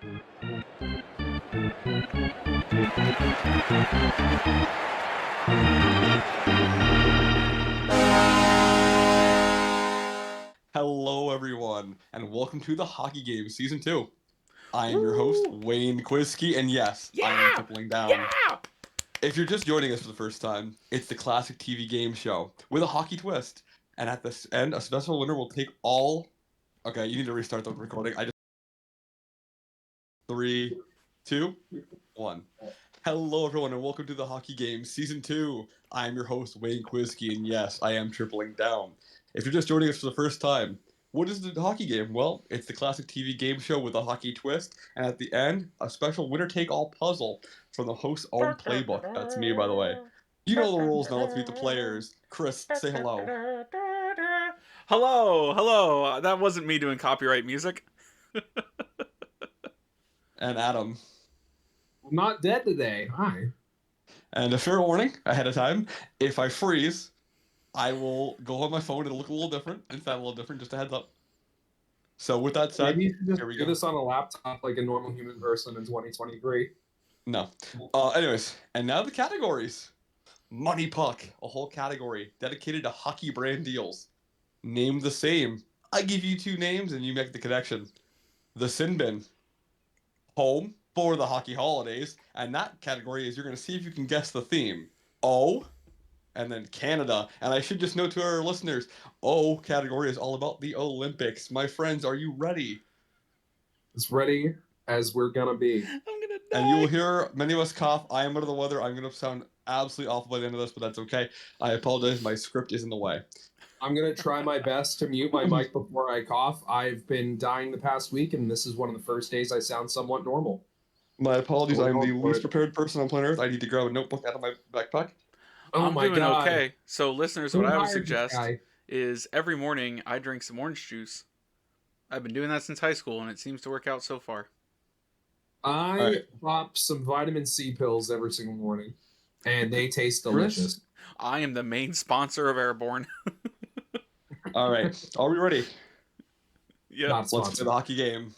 Hello, everyone, and welcome to the Hockey Game Season 2. I am your host, Wayne Kwiski, and yes, I am tripling down. If you're just joining us for the first time, it's the classic TV game show with a hockey twist. And at the end, a special winner will take all... Okay, you need to restart the recording. 3, 2, 1. Hello, everyone, and welcome to the Hockey Game Season 2. I am your host, Wayne Kwiski, and yes, I am tripling down. If you're just joining us for the first time, what is the hockey game? Well, it's the classic TV game show with a hockey twist, and at the end, a special winner-take-all puzzle from the host's own playbook. That's me, by the way. You know the rules, now let's meet the players. Chris, say hello. Hello. That wasn't me doing copyright music. And Adam. I'm not dead today. Hi. And a fair warning ahead of time, if I freeze, I will go on my phone. It'll look a little different. In fact, a little different, just a heads up. So with that said, maybe you should just here we do go. this on a laptop like a normal human person in 2023. No. Anyways, and now the categories. Money Puck, a whole category dedicated to hockey brand deals. Name the same. I give you two names and you make the connection. The Sin Bin. Home for the hockey holidays. And that category is you're going to see if you can guess the theme. O. And then Canada. And I should just note to our listeners, O category is all about the Olympics. My friends, are you ready? As ready as we're gonna be. I'm gonna die. And you will hear many of us cough. I am under the weather. I'm going to sound absolutely awful by the end of this, but that's okay. I apologize. My script is in the way. I'm gonna try my best to mute my mic before I cough. I've been dying the past week, and this is one of the first days I sound somewhat normal. My apologies. Oh, I'm the no, least prepared person on planet Earth. I need to grab a notebook out of my backpack. Oh I'm my doing god. okay. So, listeners, Who what I would hired this suggest guy? is every morning I drink some orange juice. I've been doing that since high school, and it seems to work out so far. I Alright. pop some vitamin C pills every single morning, and they taste delicious. I am the main sponsor of Airborne. All right. Are we ready? Yeah. Not Let's play sponsored. the hockey game.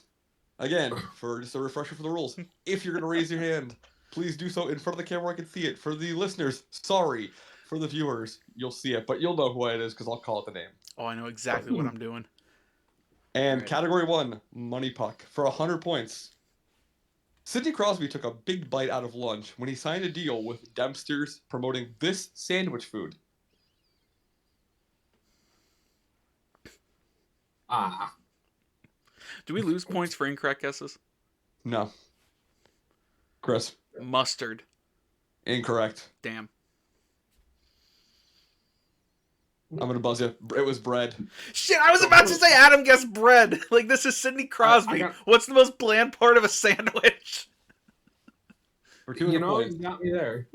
Again, for just a refresher for the rules. If you're going to raise your hand, please do so in front of the camera. I can see it. For the listeners, sorry. For the viewers, you'll see it, but you'll know who it is because I'll call it the name. Oh, I know exactly what I'm doing. And Alright. category 1, Money Puck. For 100 points. Sidney Crosby took a big bite out of lunch when he signed a deal with Dempster's promoting this sandwich food. Ah. Do we lose points for incorrect guesses? No. Chris. Mustard. Incorrect. Damn. I'm going to buzz you. It was bread. Shit, I was about to say Adam guessed bread. Like, this is Sidney Crosby. What's the most bland part of a sandwich? For 200 points. You got me there.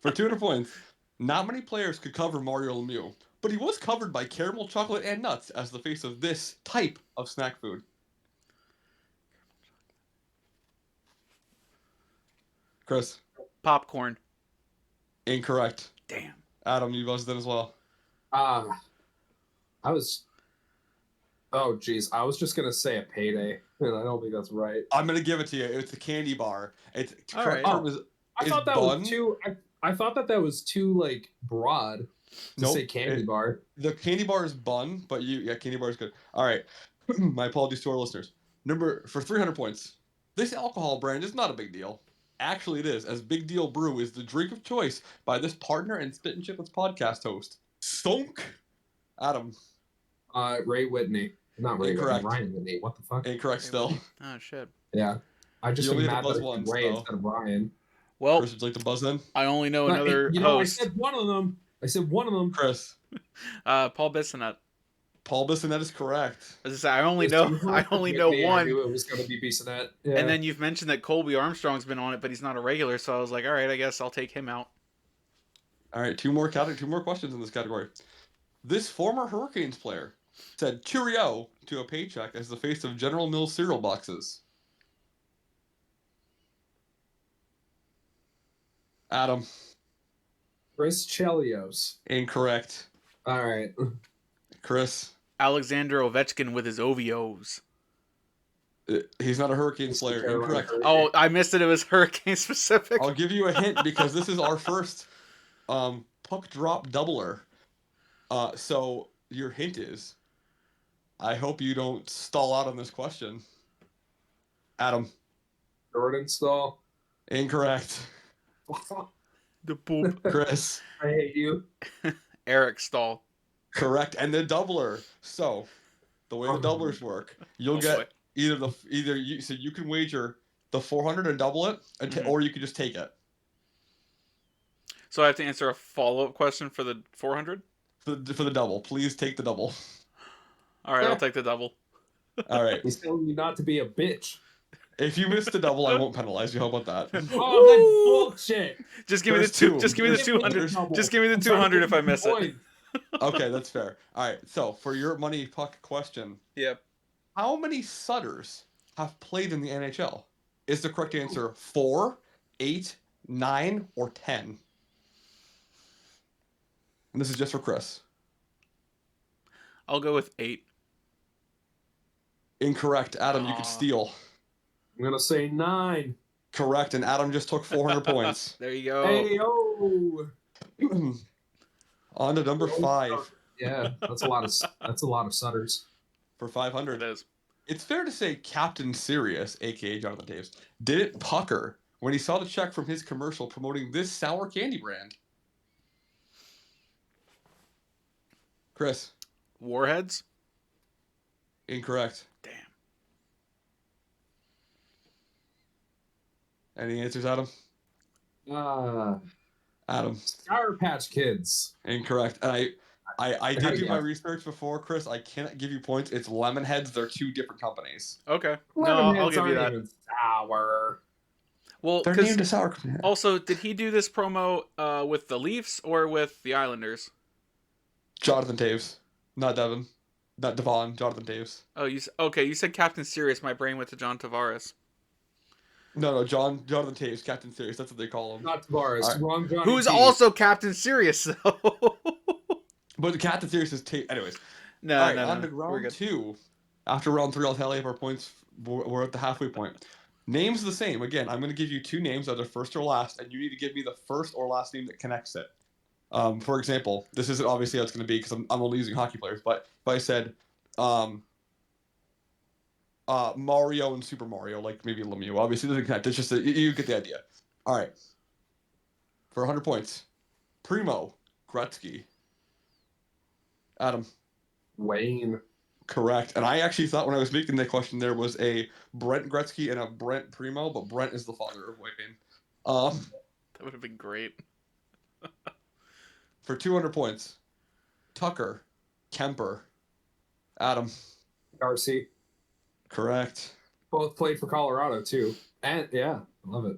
For 200 points, not many players could cover Mario Lemieux, but he was covered by caramel, chocolate, and nuts as the face of this type of snack food. Chris. Popcorn. Incorrect. Damn. Adam, you buzzed in as well. Oh, geez. I was just going to say a payday, and I don't think that's right. I'm going to give it to you. It's a candy bar. It's All right. term is I thought that bun. was too... I thought that was too, like, broad to Nope. say candy bar. The candy bar is bun, but candy bar is good. All right. My apologies to our listeners. For 300 points, this alcohol brand is not a big deal. Actually, it is, as Big Deal Brew is the drink of choice by this partner and Spit and Chicklets podcast host, Stonk. Adam. Ray Whitney. Not Ray Incorrect. Whitney. Ryan Whitney. What the fuck? Incorrect still. Oh, shit. Yeah. I just You am only had mad to buzz that it's once, Ray though. instead of Ryan. Well, Chris, would you like to buzz then? I only know another I host. said one of them. Chris. Paul Bissonnette. Paul Bissonnette is correct. As I say, I only know I one. knew it was going to be Bissonnette. Yeah. And then you've mentioned that Colby Armstrong's been on it, but he's not a regular, so I was like, all right, I guess I'll take him out. All right, two more questions in this category. This former Hurricanes player said cheerio to a paycheck as the face of General Mills cereal boxes. Adam. Chris Chelios. Incorrect. All right. Chris. Alexander Ovechkin with his OVOs. He's not a Hurricane It's Slayer. Carolina Incorrect. Hurricane. Oh, I missed it. It was hurricane specific. I'll give you a hint because this is our first puck drop doubler. So your hint is, I hope you don't stall out on this question. Adam. Jordan Stahl. Incorrect. The poop. Chris. I hate you. Eric Stahl. Correct. And the doubler. So the way the doublers work, you'll get either you so you can wager the 400 and double it, or you can just take it. So I have to answer a follow-up question for the 400? For the double. Please take the double. All right, I'll take the double. All right. He's telling you not to be a bitch. If you miss the double, I won't penalize you. How about that? Oh, that's bullshit. Just give me the two. Just give me the 200. Just give me the 200 if I miss it. Okay, that's fair. All right. So for your money puck question, Yep. how many Sutters have played in the NHL? Is the correct answer 4, 8, 9, or 10? And this is just for Chris. I'll go with 8. Incorrect. Adam, you could steal. I'm gonna say 9. Correct, and Adam just took 400 points. There you go. Hey yo. On to number 5. Yeah, that's a lot of Sutters. For 500. It is. It's fair to say Captain Sirius, aka Jonathan Taves, didn't pucker when he saw the check from his commercial promoting this sour candy brand. Chris. Warheads? Incorrect. Damn. Any answers, Adam? Adam. Sour Patch Kids. Incorrect. And I did do my research before, Chris. I cannot give you points. It's Lemonheads. They're 2 different companies. Okay. No, I'll give you that. Even sour. Well, They're named a sour. Also, did he do this promo with the Leafs or with the Islanders? Jonathan Taves. Not Devin. Not Devon. Jonathan Taves. Oh, you said Captain Sirius. My brain went to John Tavares. No, Jonathan Taves, Captain Sirius. That's what they call him. Not Tavares. Right. Wrong Johnny Who's T. also Captain Sirius, though. But the Captain Sirius is Taves. Anyways. No, All right, no, on no. to round 2. After round 3, I'll tally up our points. We're at the halfway point. Names the same. Again, I'm going to give you 2 names, either first or last, and you need to give me the first or last name that connects it. For example, this isn't obviously how it's going to be because I'm only using hockey players, but if I said Mario and Super Mario, like maybe Lemieux, obviously it doesn't connect. It's just you get the idea. All right. For 100 points, Primo, Gretzky. Adam. Wayne. Correct. And I actually thought when I was making the question there was a Brent Gretzky and a Brent Primo, but Brent is the father of Wayne. That would have been great. For 200 points, Tucker, Kemper, Adam. Darcy. Correct. Both played for Colorado, too. And, yeah, love it.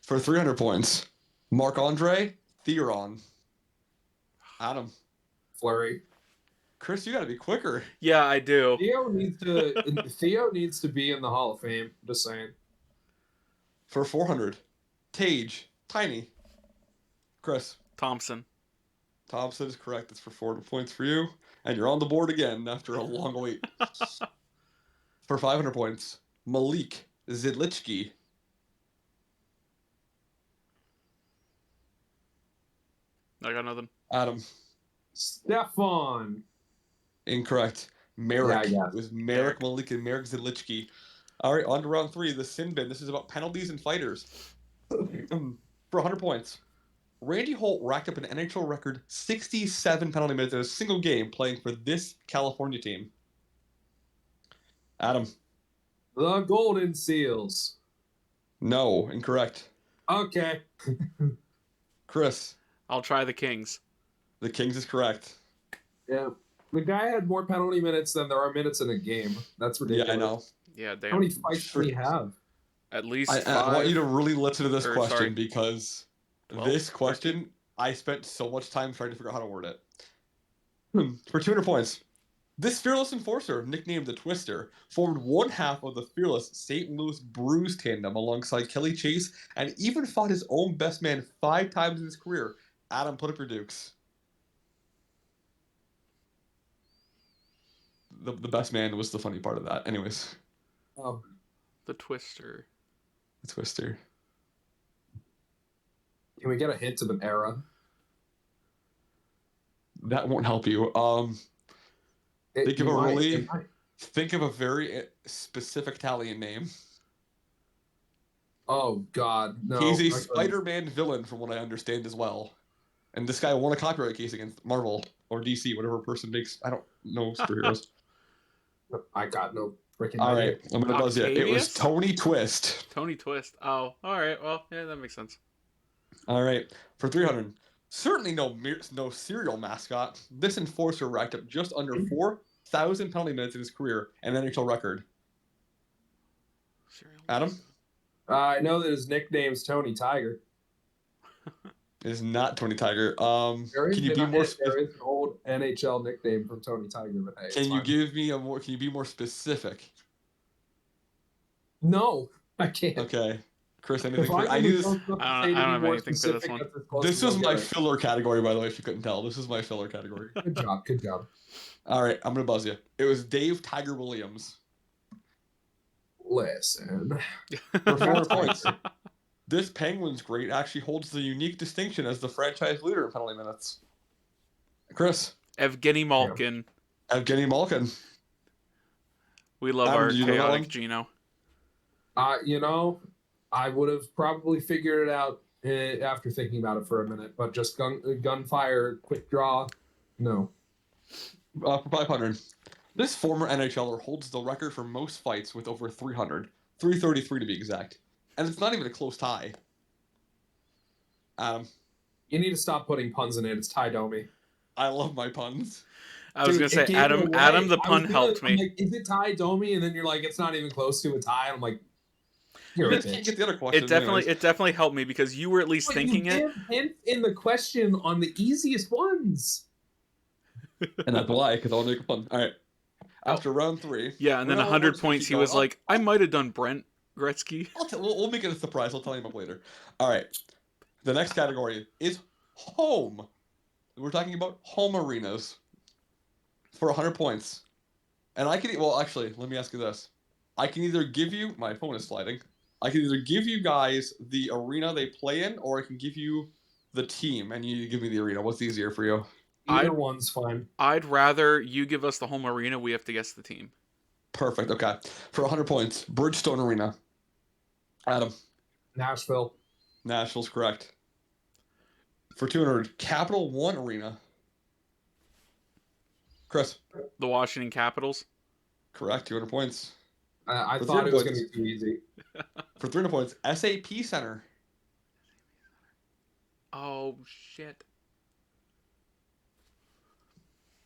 For 300 points, Marc-Andre, Theron. Adam. Fleury. Chris, you got to be quicker. Yeah, I do. Theo needs to be in the Hall of Fame. Just saying. For 400, Tage, Tiny. Chris. Thompson. Thompson is correct. That's for 400 points for you. And you're on the board again after a long wait. For 500 points, Malik Zidlichky. I got nothing. Adam. Stefan. Incorrect. Merrick. Yeah, It was Merrick Malik and Merrick Zidlichky. All right, on to round 3, the sin bin. This is about penalties and fighters. For 100 points, Randy Holt racked up an NHL record 67 penalty minutes in a single game playing for this California team. Adam. The Golden Seals. No, incorrect. Okay. Chris. I'll try the Kings. The Kings is correct. Yeah. The guy had more penalty minutes than there are minutes in a game. That's ridiculous. Yeah, I know. Yeah, damn. How many fights do we have? At least I 5. want you to really listen to this Or, question sorry. because 12, this question, I spent so much time trying to figure out how to word it. For 200 points, this fearless enforcer, nicknamed the Twister, formed one half of the fearless St. Louis Blues tandem alongside Kelly Chase and even fought his own best man 5 times in his career. Adam, put up your dukes. The best man was the funny part of that. Anyways. Oh, The Twister. The Twister. Can we get a hint of an era? That won't help you. Think of a very specific Italian name. Oh God, no. He's a Spider-Man villain, from what I understand as well. And this guy won a copyright case against Marvel or DC, whatever person makes. I don't know superheroes. I got no freaking. All right, I'm gonna buzz you. It was Tony Twist. Tony Twist. Oh, all right. Well, yeah, that makes sense. All right, for 300. Certainly no serial mascot. This enforcer racked up just under 4,000 penalty minutes in his career, an NHL record. Adam? I know that his nickname's Tony Tiger. It is not Tony Tiger. Can you be more specific? There is an old NHL nickname from Tony Tiger, but hey, Can you be more specific? No, I can't. Okay. Chris, anything for I knew this. I don't have anything for this one. This was my filler category, by the way, if you couldn't tell. This is my filler category. Good job. All right, I'm going to buzz you. It was Dave Tiger Williams. Listen. For 4 points. This Penguins great actually holds the unique distinction as the franchise leader in penalty minutes. Chris. Evgeny Malkin. Yeah. Evgeny Malkin. We love our chaotic Gino. I would have probably figured it out after thinking about it for a minute, but just gunfire, quick draw, no. For 500. This former NHLer holds the record for most fights with over 300. 333 to be exact. And it's not even a close tie. You need to stop putting puns in it. It's Ty Domi. I love my puns. I was going to say, Adam, the pun helped me. I'm like, is it Ty Domi? And then you're like, it's not even close to a tie. I'm like, you're a bitch. Get the other question. It definitely helped me because you were at least thinking it. Hint in the question on the easiest ones. And that's why, because I'll make a pun. All right. After round 3. Yeah, and then 100 points, he was like, I might have done Brent Gretzky. We'll make it a surprise. I'll tell you about later. All right. The next category is home. We're talking about home arenas for 100 points. And I can, well, actually, let me ask you this. I can either give you, my phone is sliding. I can either give you guys the arena they play in, or I can give you the team, and you give me the arena. What's easier for you? Either one's fine. I'd rather you give us the home arena. We have to guess the team. Perfect. Okay. For 100 points, Bridgestone Arena. Adam. Nashville. Nashville's correct. For 200, Capital One Arena. Chris. The Washington Capitals. Correct. 200 points. I thought it was going to be too easy. For 300 points, SAP Center. Oh, shit.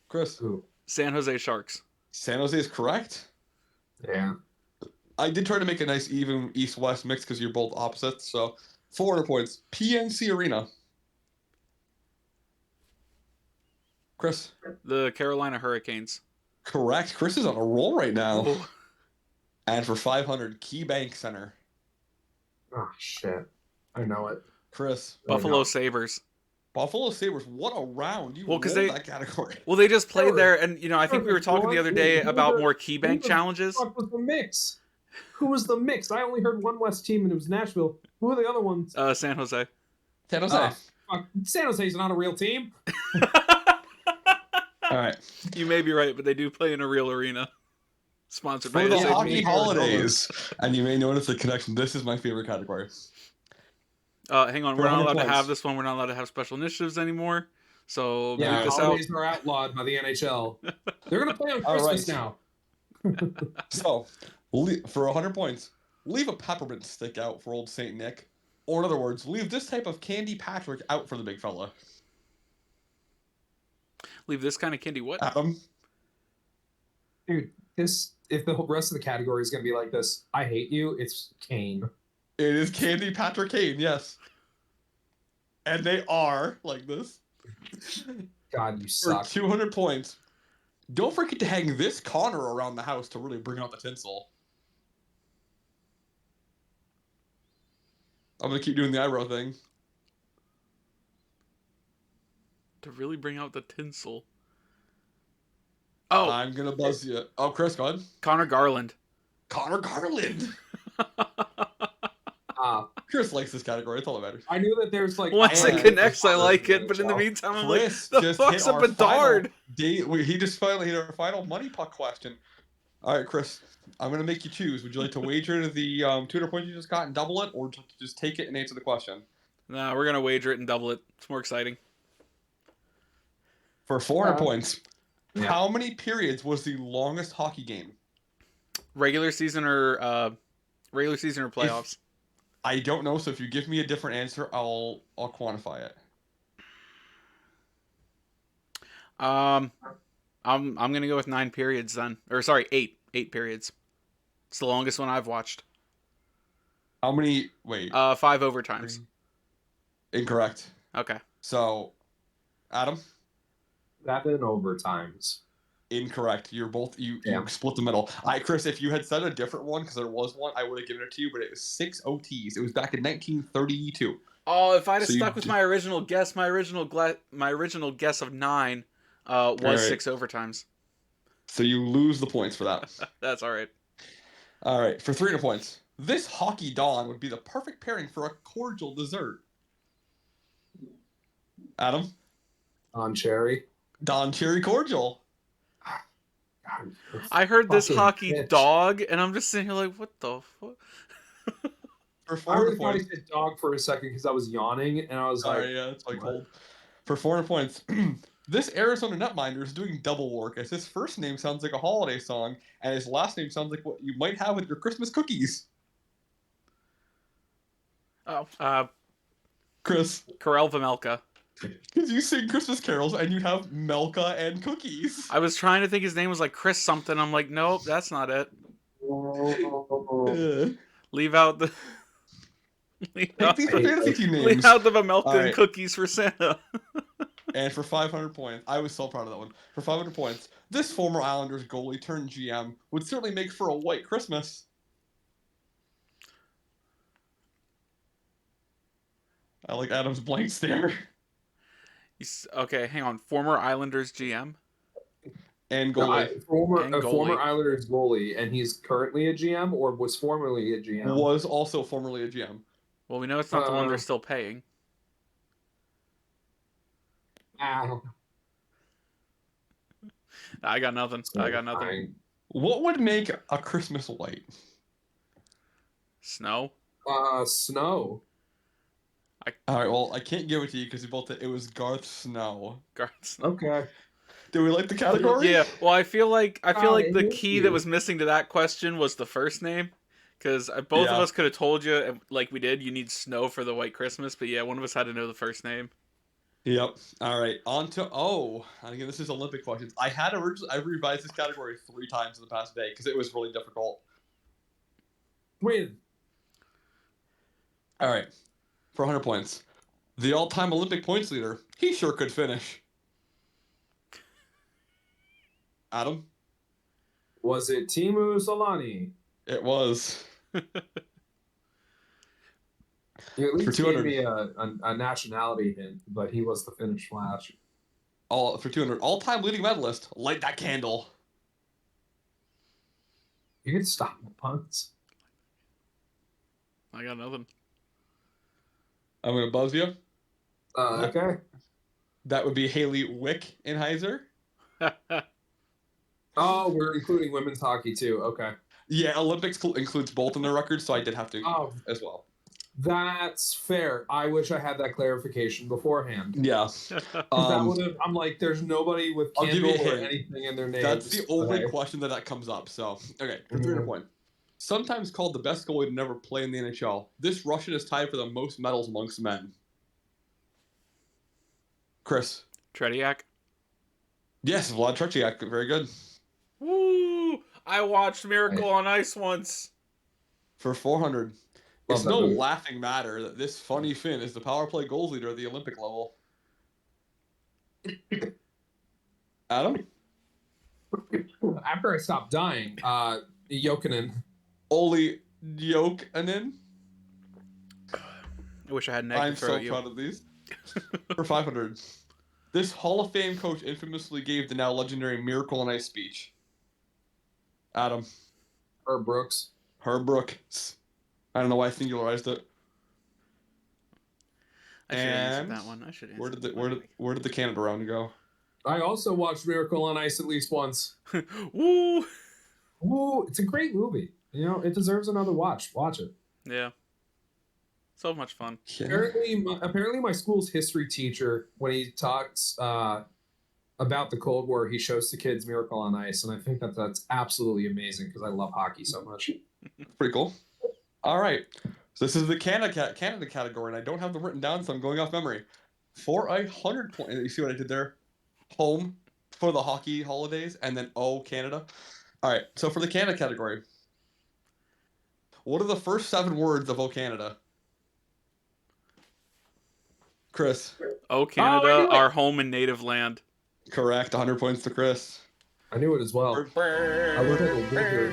Chris. Ooh. San Jose Sharks. San Jose is correct. Yeah. I did try to make a nice even East-West mix because you're both opposites. So 400 points. PNC Arena. Chris. The Carolina Hurricanes. Correct. Chris is on a roll right now. Oh. And for 500, KeyBank Center. Oh, shit. I know it. Chris. Buffalo Sabres. Buffalo Sabres, what a round. You rolled that category. Well, they just played there, and, I think we were talking the other day about more KeyBank challenges. Who was the mix? Who was the mix? I only heard one West team, and it was Nashville. Who are the other ones? San Jose. San Jose. San Jose's not a real team. All right. You may be right, but they do play in a real arena. Sponsored by the SAP. hockey holidays. And you may notice the connection. This is my favorite category. Hang on, we're not allowed to have this one. We're not allowed to have special initiatives anymore. So yeah, this holidays are outlawed by the NHL. They're gonna play on Christmas now. So, for 100 points, leave a peppermint stick out for old Saint Nick, or in other words, leave this type of Candy Patrick out for the big fella. Leave this kind of candy what? Adam. Dude, if the rest of the category is gonna be like this, I hate you. It's Kane. It is Candy Patrick Kane, yes. And they are like this. God, you suck. For 200 points. Don't forget to hang this Connor around the house to really bring out the tinsel. I'm going to keep doing the eyebrow thing. To really bring out the tinsel. Oh. I'm going to buzz you. Oh, Chris, go ahead. Connor Garland. Connor Garland. Chris likes this category. That's all that matters. I knew that there's like once it connects, I like it. But in the meantime, I'm like, Chris the just fuck's hit a our Bedard? He just finally hit our final money puck question. All right, Chris, I'm gonna make you choose. Would you like to wager the 200 points you just got and double it, or just take it and answer the question? Nah, we're gonna wager it and double it. It's more exciting. For 400 points, yeah. How many periods was the longest hockey game? Regular season or playoffs? I don't know, so if you give me a different answer, I'll quantify it. I'm gonna go with 9 periods then, or sorry, 8 periods. It's the longest one I've watched. How many? Wait. 5 overtimes. Incorrect. Okay. So, Adam. 7 overtimes. Incorrect. You're both you split the middle. Chris, if you had said a different one, because there was one, I would have given it to you, but it was 6 OTs. It was back in 1932. Oh, if I'd have stuck with my original guess, my original guess of 9 was 6 overtimes. So you lose the points for that. That's all right. All right, for 300 points. This hockey dawn would be the perfect pairing for a cordial dessert. Adam? Don Cherry. Don Cherry cordial. I heard this hockey dog, and I'm just sitting here like, what the fuck? For 400 I really thought points. he said dog for a second because I was yawning, and I was like, yeah, it's like cold. For 400 points. This Arizona netminder is doing double work, as his first name sounds like a holiday song, and his last name sounds like what you might have with your Christmas cookies. Oh, Chris. Karel Vejmelka. Because you sing Christmas carols and you have Melka and cookies. I was trying to think his name was like Chris something. I'm like, nope, that's not it. Leave out the. Leave out these the fantasy names. Leave out the Vejmelka and cookies for Santa. And for 500 points, I was so proud of that one. For 500 points, this former Islanders goalie turned GM would certainly make for a white Christmas. I like Adam's blank stare. Okay, hang on. Former Islanders GM? And goalie. Former Islanders goalie, and he's currently a GM or was formerly a GM? Was also formerly a GM. Well, we know it's not the one they're still paying. Ow. I got nothing. What would make a Christmas white? Snow? Snow. All right, well, I can't give it to you because it was Garth Snow. Garth Snow. Okay. Do we like the category? Yeah. Well, I feel like the key that was missing to that question was the first name, because both of us could have told you, like we did, you need Snow for the White Christmas, but yeah, one of us had to know the first name. Yep. All right. On to again, this is Olympic questions. I revised this category 3 times in the past day because it was really difficult. Win. All right. For 100 points, the all-time Olympic points leader. He sure could finish. Adam? Was it Timu Solani? It was. You at least For gave 200. me a nationality hint, but he was the Finnish Flash. For 200, all-time leading medalist. Light that candle. You can stop the puns. I got nothing. I'm gonna buzz you. Okay. That would be Haley Wickenheiser. Oh, we're including women's hockey too. Okay. Yeah, Olympics includes both in their records, so I did have to as well. That's fair. I wish I had that clarification beforehand. Yeah. I'm like, there's nobody with candle or anything in their name. That's the only question that comes up. So, okay, for 300 points. Sometimes called the best goalie to never play in the NHL, this Russian is tied for the most medals amongst men. Chris. Tretiak? Yes, Vlad Tretiak. Very good. Woo! I watched Miracle on Ice once. For 400. It's no laughing matter that this funny Finn is the power play goals leader at the Olympic level. Adam? After I stopped dying, Jokinen. Oli Jokinen. I wish I had an egg I'm to throw so at you. proud of these. For 500. This Hall of Fame coach infamously gave the now legendary Miracle on Ice speech. Adam. Herb Brooks. Herb Brooks. I don't know why I singularized it. I should have answered that one. Where did the Canada round go? I also watched Miracle on Ice at least once. Woo! Woo! It's a great movie. You know, it deserves another watch. Watch it. Yeah. So much fun. Apparently, my school's history teacher, when he talks about the Cold War, he shows the kids Miracle on Ice, and I think that's absolutely amazing because I love hockey so much. Pretty cool. All right. So this is the Canada category, and I don't have them written down, so I'm going off memory. For 100 points, you see what I did there? Home for the hockey holidays, and then Canada. All right. So for the Canada category, what are the first 7 words of Canada? Chris. Canada, our home and native land. Correct. 100 points to Chris. I knew it as well. I looked at the wizard.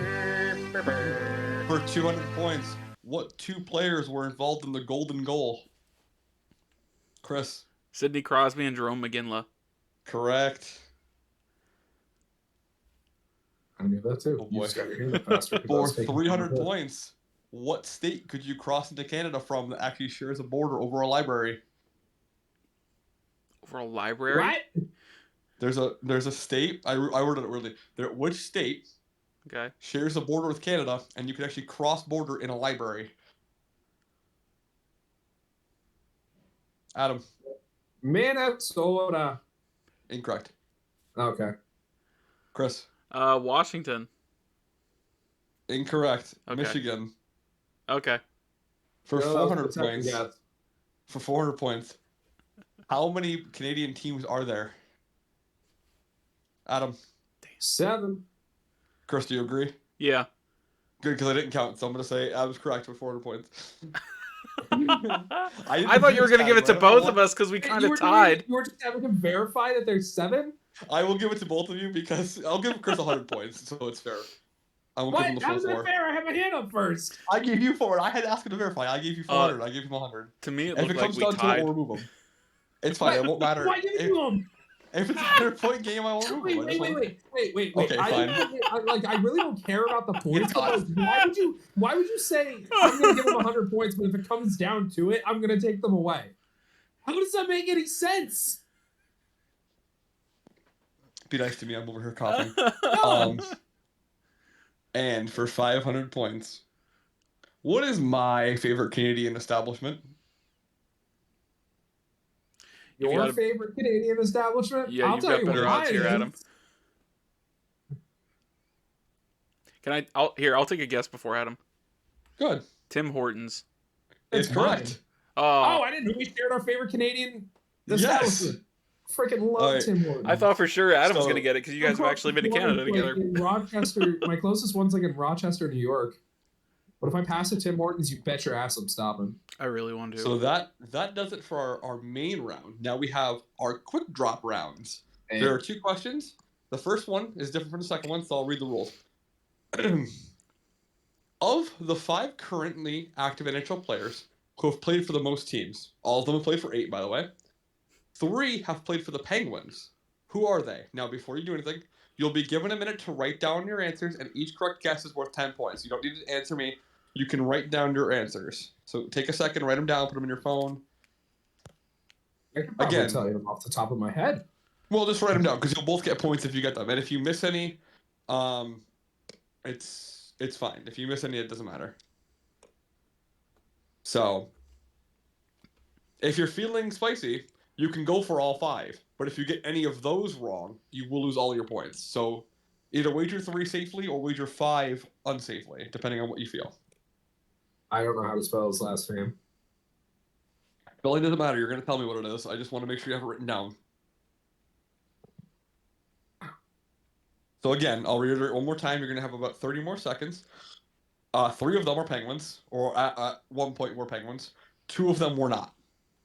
For 200 points, what 2 players were involved in the golden goal? Chris. Sidney Crosby and Jerome McGinley. Correct. I knew that too. Oh boy. For 300 points, what state could you cross into Canada from that actually shares a border over a library? Over a library? What? There's a state. I worded it weirdly. Which state shares a border with Canada, and you can actually cross border in a library? Adam. Minnesota. Incorrect. Okay. Chris. Washington. Incorrect. Okay. Michigan. Okay. For 400 points. For 400 points. How many Canadian teams are there? Adam. 7. Chris, do you agree? Yeah. Good, because I didn't count, so I'm going to say Adam's correct with 400 points. I thought you were going to give it to both of us because we kind of tied. You were just having to verify that there's 7? I will give it to both of you because I'll give Chris 100 points, so it's fair. I won't give him the full 4. How's that fair? I have my hand up first. I gave you 4. I had to ask him to verify. I gave you 400. I gave him 100. To me, it if looked it comes like we down tied. to it, we'll remove him. It's fine. It won't matter. Why give it to him? If it's a 100-point game, I won't remove him. Wait. Okay, fine. I really don't care about the points. Why would you say I'm going to give him 100 points, but if it comes down to it, I'm going to take them away? How does that make any sense? Be nice to me. I'm over here coughing. And for 500 points, what is my favorite Canadian establishment? Your favorite Canadian establishment? Yeah, you've got better odds here, Adam. I'll take a guess before Adam. Good. Tim Hortons. It's correct. Oh, I didn't know we shared our favorite Canadian establishment. Freaking love Tim Hortons. I thought for sure Adam was going to get it because you guys have actually been to Canada together. In Rochester, my closest one's like in Rochester, New York. But if I pass a Tim Hortons, you bet your ass I'm stopping. I really want to. So that does it for our main round. Now we have our quick drop rounds. And there are 2 questions. The first one is different from the second one, so I'll read the rules. Of the 5 currently active NHL players who have played for the most teams, all of them have played for 8, by the way, 3 have played for the Penguins. Who are they? Now, before you do anything, you'll be given a minute to write down your answers, and each correct guess is worth 10 points. You don't need to answer me. You can write down your answers. So take a second, write them down, put them in your phone. I can probably tell you them off the top of my head. Well, just write them down because you'll both get points if you get them. And if you miss any, it's fine. If you miss any, it doesn't matter. So, if you're feeling spicy, you can go for all 5. But if you get any of those wrong, you will lose all your points. So, either wager 3 safely or wager 5 unsafely, depending on what you feel. I don't know how to spell his last name. Spelling doesn't matter. You're going to tell me what it is. I just want to make sure you have it written down. So again, I'll reiterate one more time. You're going to have about 30 more seconds. 3 of them are Penguins, or at one point were Penguins. 2 of them were not.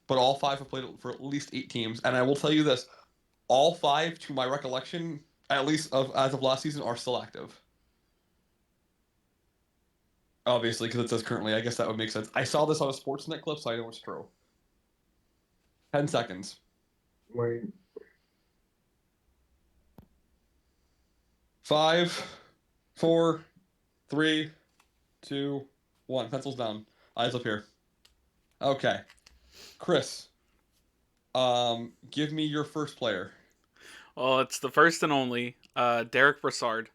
But all 5 have played for at least 8 teams. And I will tell you this. All 5, to my recollection, at least as of last season, are still active. Obviously, because it says currently. I guess that would make sense. I saw this on a Sportsnet clip, so I know it's true. 10 seconds. Wait. 5, 4, 3, 2, 1. Pencils down. Eyes up here. Okay. Chris, Give me your first player. Well, it's the first and only Derek Brassard.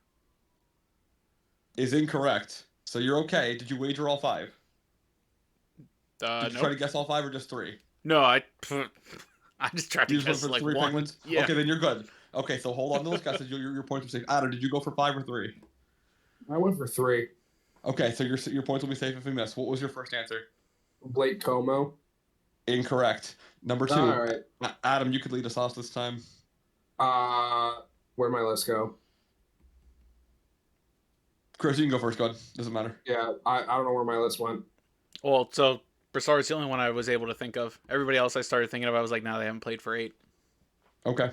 Is incorrect. So you're okay. Did you wager all 5? Did you Nope. try to guess all 5 or just 3? No, I just tried to You guess just went for like 3 one. Penguins? Yeah. Okay, then you're good. Okay, so hold on to those guesses. Your points are safe. Adam, did you go for 5 or 3? I went for 3. Okay, so your points will be safe if we miss. What was your first answer? Blake Como. Incorrect. Number 2. All right. Adam, you could lead us off this time. Where'd my list go? Chris, you can go first. Go ahead. Doesn't matter. Yeah, I don't know where my list went. Well, so Brassard's the only one I was able to think of. Everybody else I started thinking of, I was like, they haven't played for 8. Okay.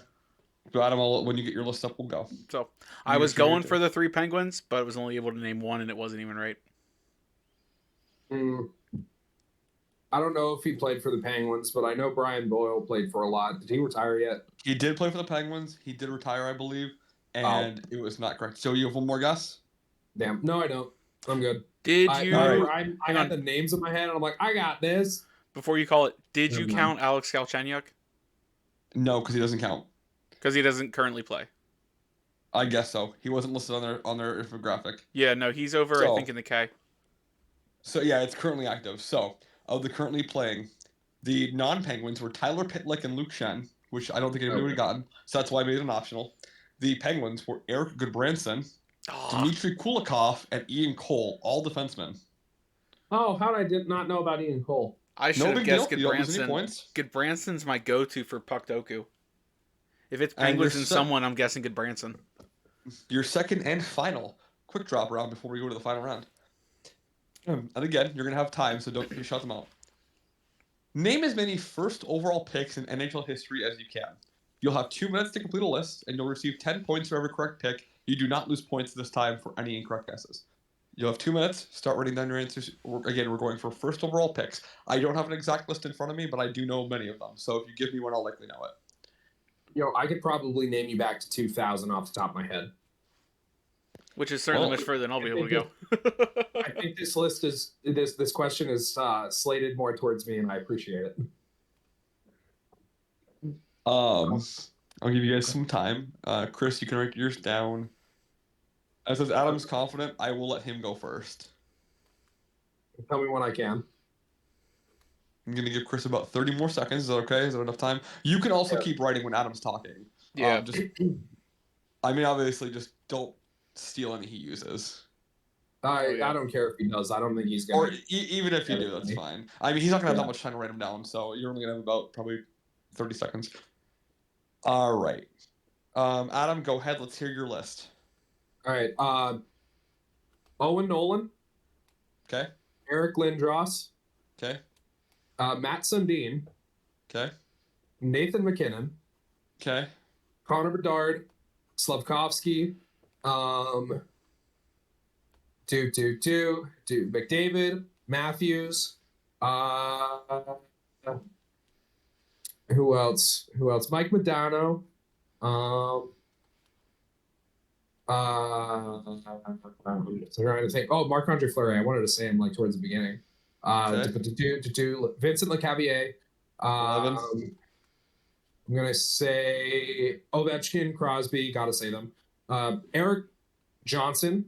So Adam, when you get your list up, we'll go. So I was going for the 3 Penguins, but I was only able to name 1, and it wasn't even right. I don't know if he played for the Penguins, but I know Brian Boyle played for a lot. Did he retire yet? He did play for the Penguins. He did retire, I believe, and it was not correct. So you have one more guess? Damn. No, I don't. I'm good. I had the names in my head, and I'm like, I got this. Before you call it, did you count Alex Galchenyuk? No, because he doesn't count. Because he doesn't currently play. I guess so. He wasn't listed on their infographic. Yeah, no, he's over, I think, in the K. So, yeah, it's currently active. So, of the currently playing, the non-Penguins were Tyler Pitlick and Luke Shen, which I don't think anybody would have gotten. So that's why I made it an optional. The Penguins were Eric Goodbranson, Dmitry Kulikov, and Ian Cole, all defensemen. Oh, how did I not know about Ian Cole? I should have guessed Goodbranson. Points. Goodbranson's my go-to for puck doku. If it's Penguins and someone, I'm guessing Goodbranson. Your second and final quick drop round before we go to the final round. And again, you're going to have time, so don't shut them out. Name as many first overall picks in NHL history as you can. You'll have 2 minutes to complete a list, and you'll receive 10 points for every correct pick. You do not lose points this time for any incorrect guesses. You'll have 2 minutes. Start writing down your answers. Again, we're going for first overall picks. I don't have an exact list in front of me, but I do know many of them. So if you give me one, I'll likely know it. I could probably name you back to 2000 off the top of my head. Which is certainly much further than I'll be able to go. I think this list is this question is slated more towards me, and I appreciate it. I'll give you guys some time. Chris, you can write yours down. As Adam's confident, I will let him go first. Tell me when I can. I'm going to give Chris about 30 more seconds. Is that okay? Is that enough time? You can also keep writing when Adam's talking. Yeah. Obviously, just don't steal any he uses. I don't care if he does. I don't think he's going to. Or even if you do, that's fine. He's not going to have that much time to write them down, so you're only going to have about probably 30 seconds. All right. Adam, go ahead. Let's hear your list. All right. Owen Nolan. Okay. Eric Lindros. Okay. Matt Sundin. Okay. Nathan McKinnon. Okay. Connor Bedard. Slavkovsky. McDavid. Matthews. Who else? Mike Modano. Trying to think. Oh, Marc-Andre Fleury. I wanted to say him towards the beginning. Vincent Lecavalier. I'm gonna say Ovechkin, Crosby. Gotta say them. Eric Johnson.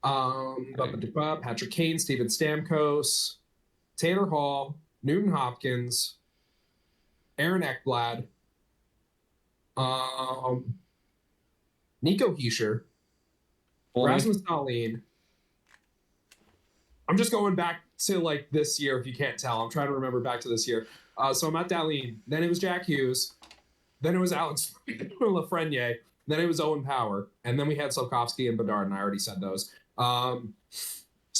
Patrick Kane, Steven Stamkos, Taylor Hall, Newton Hopkins, Aaron Ekblad, Nico Hischier, Rasmus Dahlin. I'm just going back to this year, if you can't tell. I'm trying to remember back to this year. So I'm at Dahlin. Then it was Jack Hughes. Then it was Alex Lafreniere. Then it was Owen Power. And then we had Slavkovsky and Bedard, and I already said those. So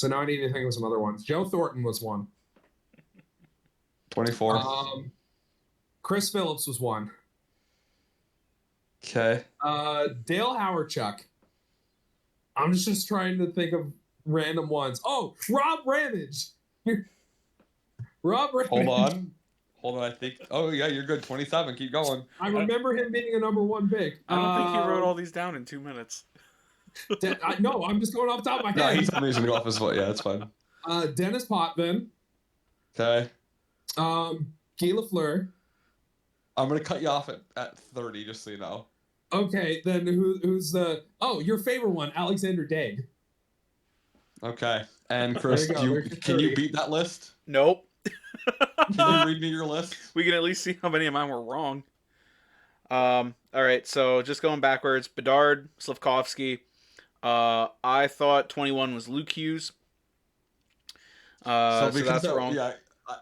now I need to think of some other ones. Joe Thornton was one. 24. Chris Phillips was one. Okay. Dale Hawerchuk. I'm just trying to think of random ones. Oh, Rob Ramage. Rob Ramage. Hold on. I think. Oh yeah, you're good. 27. Keep going. I remember him being a number 1 pick. I don't think he wrote all these down in 2 minutes. No, I'm just going off the top of my head. No, he's amazing off his foot. Yeah, that's fine. Dennis Potvin. Okay. Guy Lafleur. I'm gonna cut you off at 30, just so you know. Okay, then who's the? Oh, your favorite one, Alexander Daig. Okay, and Chris, can you beat that list? Nope. Can you read me your list? We can at least see how many of mine were wrong. All right, so just going backwards, Bedard, Slafkovsky. I thought 21 was Luke Hughes. So that's wrong. Yeah,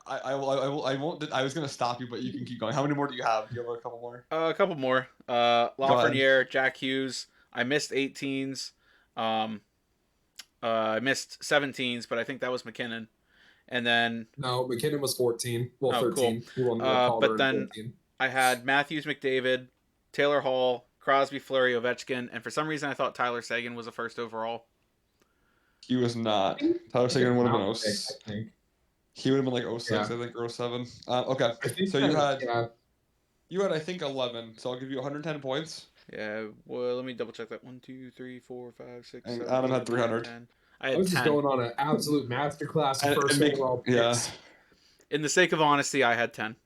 I won't. I was gonna stop you, but you can keep going. How many more do you have? Do you have a couple more? A couple more. Lafreniere, Jack Hughes. I missed 18s. I missed 17s, but I think that was McKinnon. And then no, McKinnon was 14. Well, 13. Cool. But then 14. I had Matthews, McDavid, Taylor Hall, Crosby, Fleury, Ovechkin, and for some reason I thought Tyler Seguin was a first overall. He was not. Tyler Seguin would have been 06. I think he would have been like 06, yeah. I think, or 07. Okay, so you had I think 11. So I'll give you 110 points. Yeah. Well, let me double check that. 1, 2, 3, 4, 5, 6. And 7, Adam 8, had 300. 10. I was 10. Just going on an absolute masterclass of first overall picks. Yeah. In the sake of honesty, I had 10.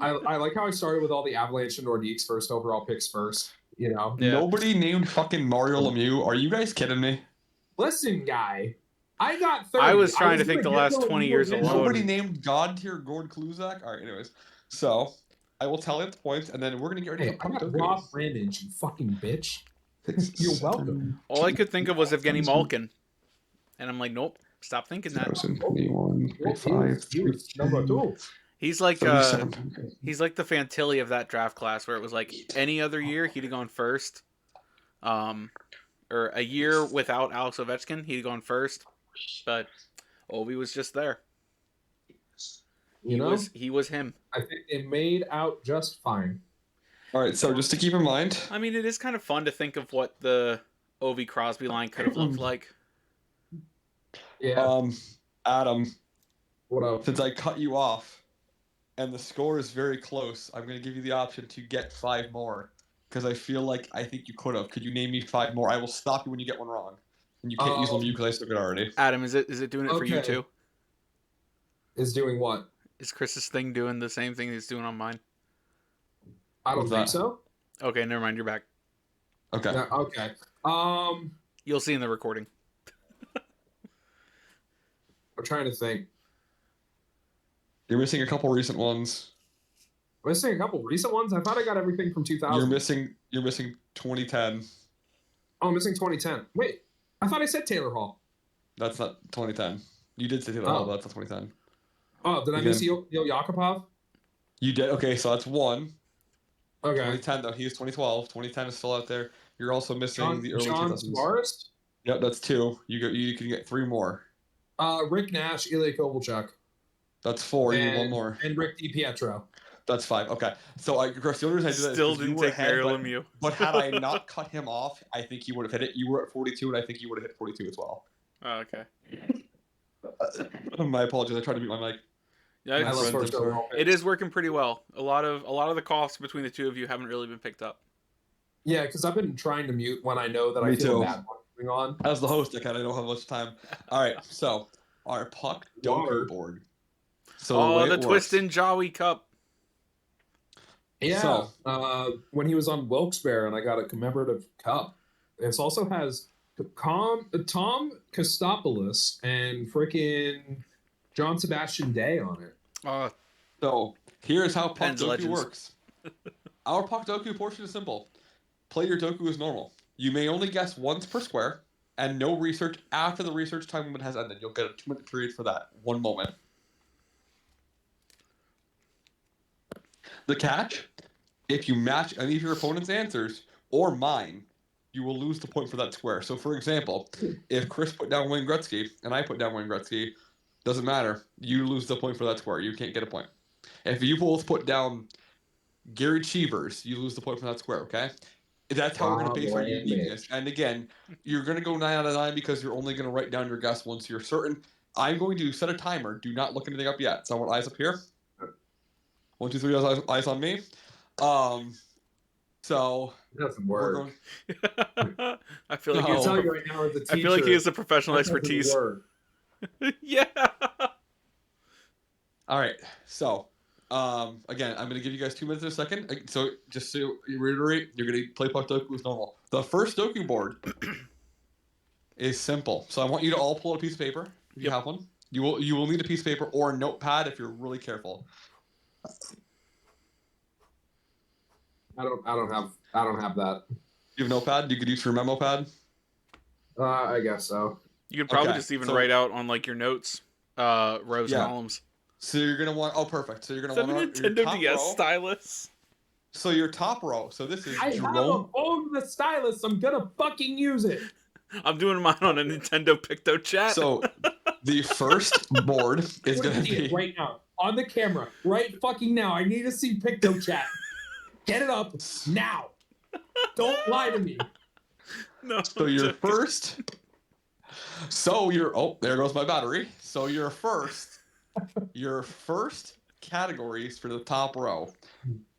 I like how I started with all the Avalanche and Nordiques first overall picks first. You know, Nobody named fucking Mario Lemieux. Are you guys kidding me? Listen, guy, I got 30. I was trying to think the last 20 years alone. Nobody named God tier Gord Kluzak. All right, anyways, so I will tell you the points, and then we're gonna get ready. I got Rob Brandon, you fucking bitch. You're welcome. All I could think of was Evgeny Malkin, and I'm like, nope, stop thinking that. 2021, 25, number 2. He's like the Fantilli of that draft class, where it was like any other year he'd have gone first, or a year without Alex Ovechkin he'd have gone first, but Ovi was just there. He was him. I think it made out just fine. All right, so just to keep in mind, I mean, it is kind of fun to think of what the Ovi Crosby line could have looked like. Yeah. Adam, what up? Since I cut you off, and the score is very close, I'm going to give you the option to get 5 more, because I think you could have. Could you name me 5 more? I will stop you when you get one wrong, and you can't use them because I took it already. Adam, is it doing it for you too? Is doing what? Is Chris's thing doing the same thing he's doing on mine? I don't think so. Okay, never mind. You're back. Okay. Yeah, okay. You'll see in the recording. I'm trying to think. You're missing a couple recent ones. Missing a couple recent ones? I thought I got everything from 2000. You're missing 2010. Oh, I'm missing 2010. Wait, I thought I said Taylor Hall. That's not 2010. You did say Taylor Hall, but that's not 2010. Oh, did I miss Yakupov? You did. Okay, so that's 1. Okay. 2010 though, he is 2012. 2010 is still out there. You're also missing the early 2000s. Forrest? Yep, that's 2. You can get 3 more. Rick Nash, Ilya Kovalchuk. That's 4. You need 1 more. And Rick DiPietro. That's 5. Okay. So Chris, the only reason I did that still didn't take Mario Lemieux. But had I not cut him off, I think he would have hit it. You were at 42, and I think you would have hit 42 as well. Oh, okay. My apologies. I tried to mute my mic. Yeah, it is working pretty well. A lot of the coughs between the two of you haven't really been picked up. Yeah, because I've been trying to mute when I know that I feel bad going on. As the host, I kind of don't have much time. All right, so our puck Doku board. So the Twist and Jawi Cup. Yeah, so, when he was on Wilkes-Barre, and I got a commemorative cup. This also has Tom Kostopoulos and freaking John Sebastian Day on it. So here's how Puck Doku works. Our Puck Doku portion is simple. Play your Doku as normal. You may only guess once per square, and no research after the research time limit has ended. You'll get a 2-minute period for that. 1 moment. The catch, if you match any of your opponent's answers or mine, you will lose the point for that square. So, for example, if Chris put down Wayne Gretzky and I put down Wayne Gretzky, doesn't matter. You lose the point for that square. You can't get a point. If you both put down Gary Cheevers, you lose the point for that square, okay? That's how we're going to base our uniqueness. And again, you're going to go 9 out of 9 because you're only going to write down your guess once you're certain. I'm going to set a timer. Do not look anything up yet. So I want eyes up here. 1, 2, 3, eyes on me. So it doesn't work. I feel like I'll tell you right now, as a teacher, I feel like he has a professional expertise. Yeah. All right. So Again, I'm gonna give you guys 2 minutes in a second. So just so you reiterate, you're gonna play puck doku as normal. The first doku board is simple. So I want you to all pull out a piece of paper if you have one. You will need a piece of paper or a notepad if you're really careful. I don't have that. You have a notepad? You could use your memo pad? I guess so. You could probably just even write out on like your notes, rows, columns. So you're gonna want. Oh, perfect. So you're gonna want a Nintendo DS stylus. So your top row. So this is I Jerome. have a phone with a stylus. I'm gonna fucking use it. I'm doing mine on a Nintendo Picto Chat. So the first board is gonna be right now on the camera. Right fucking now. I need to see Picto Chat. Get it up now. Don't lie to me. No. So your first. So your there goes my battery. So your first categories for the top row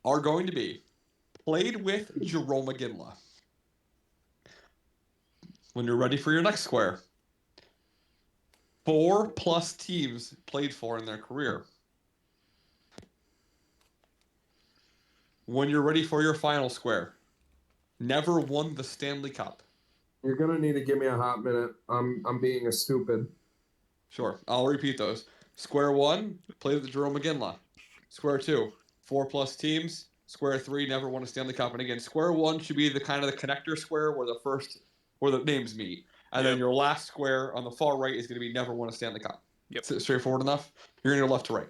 are going to be played with Jerome McGinley. When you're ready for your next square, 4+ teams played for in their career. When you're ready for your final square, never won the Stanley Cup. You're gonna need to give me a hot minute. I'm being a stupid. Sure, I'll repeat those. Square 1, played with Jerome McGinley. Square 2, 4+ teams. Square 3, never won a Stanley Cup. And again, Square 1 should be the kind of the connector square where the names meet. And then your last square on the far right is going to be never won a Stanley Cup. Yep. Straightforward enough. You're going to go left to right.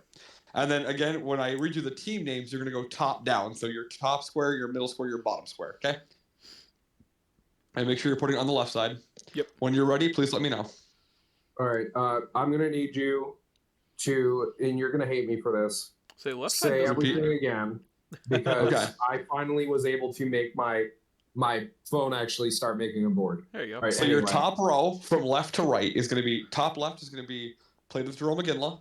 And then again, when I read you the team names, you're going to go top down. So your top square, your middle square, your bottom square. Okay? And make sure you're putting it on the left side. Yep. When you're ready, please let me know. All right. I'm gonna need you to, and you're gonna hate me for this. Say left side. Say everything again, because Okay. I finally was able to make my phone actually start making a board. There you go. All right, So your top row from left to right is going to be top left is going to be played with Jerome McGinley.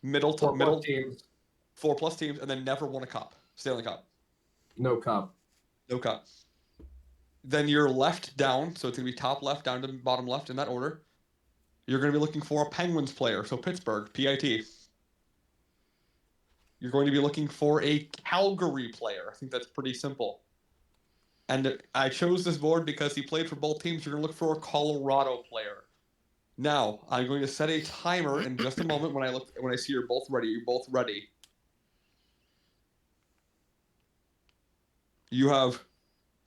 Middle teams. 4+ teams, and then never won a cup. Stanley Cup. No cup. No cup. Then your left down, so it's going to be top left down to bottom left in that order. You're going to be looking for a Penguins player, so Pittsburgh, PIT. You're going to be looking for a Calgary player. I think that's pretty simple. And I chose this board because he played for both teams. You're going to look for a Colorado player. Now, I'm going to set a timer in just a moment when I see you're both ready. You're both ready. You have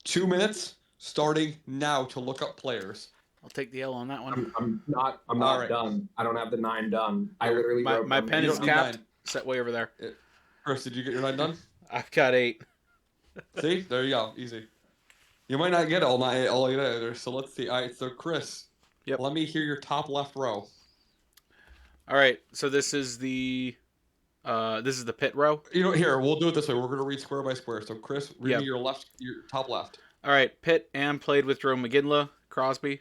2 minutes starting now to look up players. I'll take the L on that one. I'm not done. I don't have the 9 done. I literally my pen is capped. Set way over there. Chris, did you get your 9 done? I've got 8. See? There you go. Easy. You might not get all 8 either. So let's see. All right. So Chris, let me hear your top left row. All right. So this is the pit row. Here, we'll do it this way. We're going to read square by square. So Chris, read me your top left. All right. Pitt and played with Jerome McGinley. Crosby.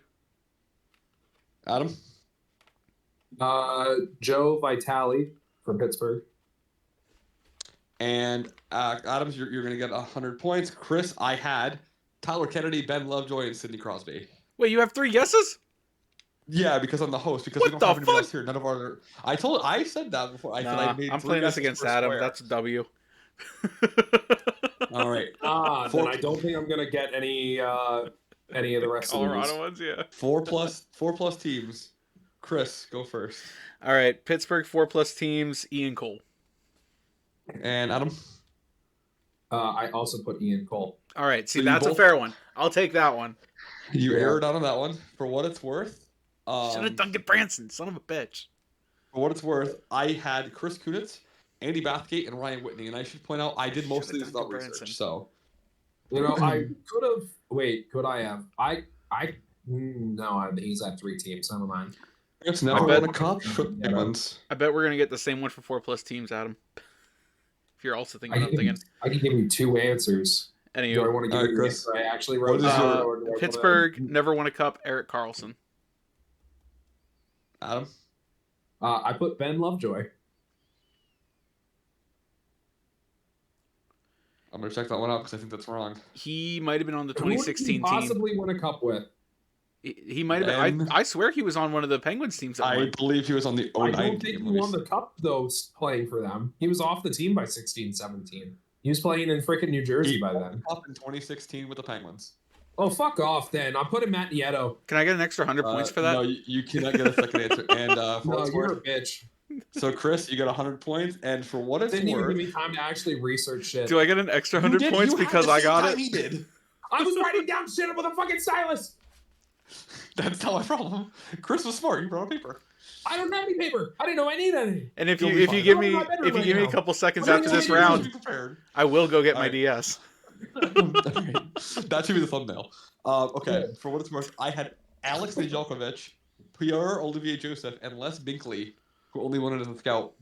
Adam? Joe Vitale from Pittsburgh. And Adams, you're going to get 100 points. Chris, I had Tyler Kennedy, Ben Lovejoy, and Sidney Crosby. Wait, you have 3 guesses? Yeah, because I'm the host. Because we don't have anybody else here. None of our. I said that before. I'm playing this against Adam. Square. That's a W. All right. Then I don't think I'm gonna get any of the rest Colorado of these. ones. Yeah. 4+ teams. Chris, go first. All right, Pittsburgh 4+ teams. Ian Cole. And Adam. I also put Ian Cole. All right. See, that's a fair one. I'll take that one. You erred out on that one. For what it's worth. Should have Duncan Branson, son of a bitch. For what it's worth, I had Chris Kunitz, Andy Bathgate, and Ryan Whitney, and I should point out I did most of these without research. So, I could have. Wait, could I have? No, he's at 3 teams. Never mind. It's never won a cup. I bet we're gonna get the same one for 4+ teams, Adam. If you're also thinking about thinking, I can give you 2 answers. Anywho, do I want to give you Chris? I actually wrote Pittsburgh never won a cup. Eric Carlson. Adam? I put Ben Lovejoy. I'm going to check that one out because I think that's wrong. He might have been on the 2016 team. Possibly win a cup with. He might have been. I swear he was on one of the Penguins teams. I believe he was on the 09 I don't think team. he won the cup, though, playing for them. He was off the team by 16-17. He was playing in freaking New Jersey by then. Up in 2016 with the Penguins. Oh, fuck off, then. I'm putting Matt Nieto. Can I get an extra 100 points for that? No, you cannot get a second answer. And no, you're a bitch. So, Chris, you got 100 points. And for what it's Didn't worth... even give me time to actually research shit. Do I get an extra 100 points because I got it? He did. I was writing down shit with a fucking stylus. That's not my problem. Chris was smart. He brought a paper. I don't have any paper. I didn't know I need any. And if you give me a couple seconds after this round, I will go get my DS. That should be the thumbnail. Okay, for what it's worth, I had Alex Nedeljkovic, Pierre-Olivier Joseph, and Les Binkley, who only won it as a scout.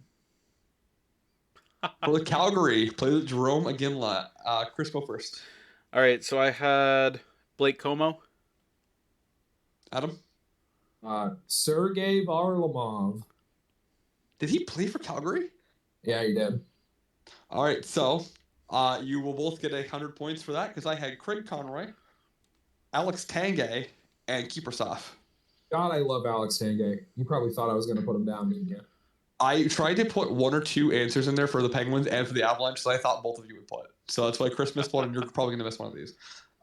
For the Calgary, played with Jerome Iginla. Chris, go first. All right, so I had Blake Como. Adam? Sergei Varlamov. Did he play for Calgary? Yeah, he did. All right, so you will both get 100 points for that because I had Craig Conroy, Alex Tanguay, and Kiprusoff. God, I love Alex Tanguay. You probably thought I was going to put him down, didn't you? I tried to put one or two answers in there for the Penguins and for the Avalanche, so I thought both of you would put. So that's why Chris missed one, and you're probably going to miss one of these.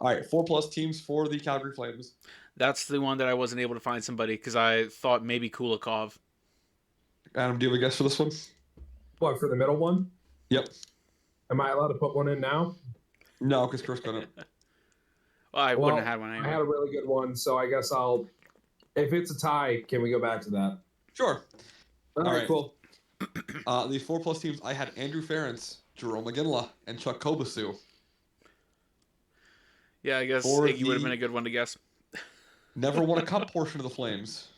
All right, 4+ teams for the Calgary Flames. That's the one that I wasn't able to find somebody because I thought maybe Kulikov. Adam, do you have a guess for this one? What, for the middle one? Yep. Am I allowed to put one in now? No, because Chris couldn't. Well, I wouldn't have had one anyway. I had a really good one, so I guess I'll... If it's a tie, can we go back to that? Sure. All right, cool. The 4+ teams, I had Andrew Ference, Jerome Iginla, and Chuck Kobasu. Yeah, I guess Iggy would have been a good one to guess. Never won a cup portion of the Flames.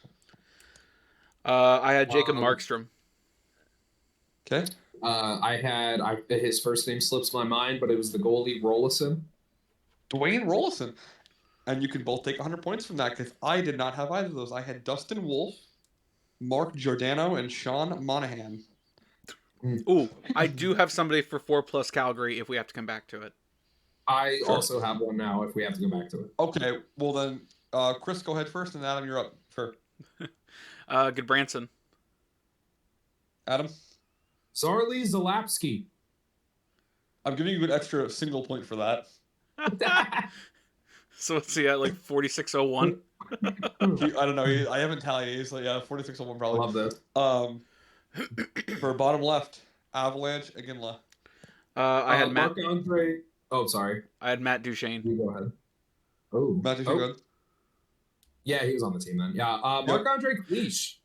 I had Jacob Markstrom. Okay. I had his first name slips my mind, but it was the goalie Rollison. Dwayne Rollison. And you can both take 100 points from that because I did not have either of those. I had Dustin Wolf, Mark Giordano, and Sean Monahan. Ooh, I do have somebody for 4+ Calgary if we have to come back to it. I also have one now if we have to go back to it. Okay, well then, Chris, go ahead first, and Adam, you're up. Sure. Goodbranson. Adam? Zarli Zalapski. I'm giving you an extra single point for that. So let's see, at like 4601. I don't know. I haven't tallied. He's like, yeah, 4601 probably. Love this. For bottom left, Avalanche, Iginla. I had Matt. Marc-Andre. Oh, sorry. I had Matt Duchesne. You go ahead. Oh, Matt Duchesne, good. Yeah, he was on the team then. Yeah, Marc-Andre Cliche.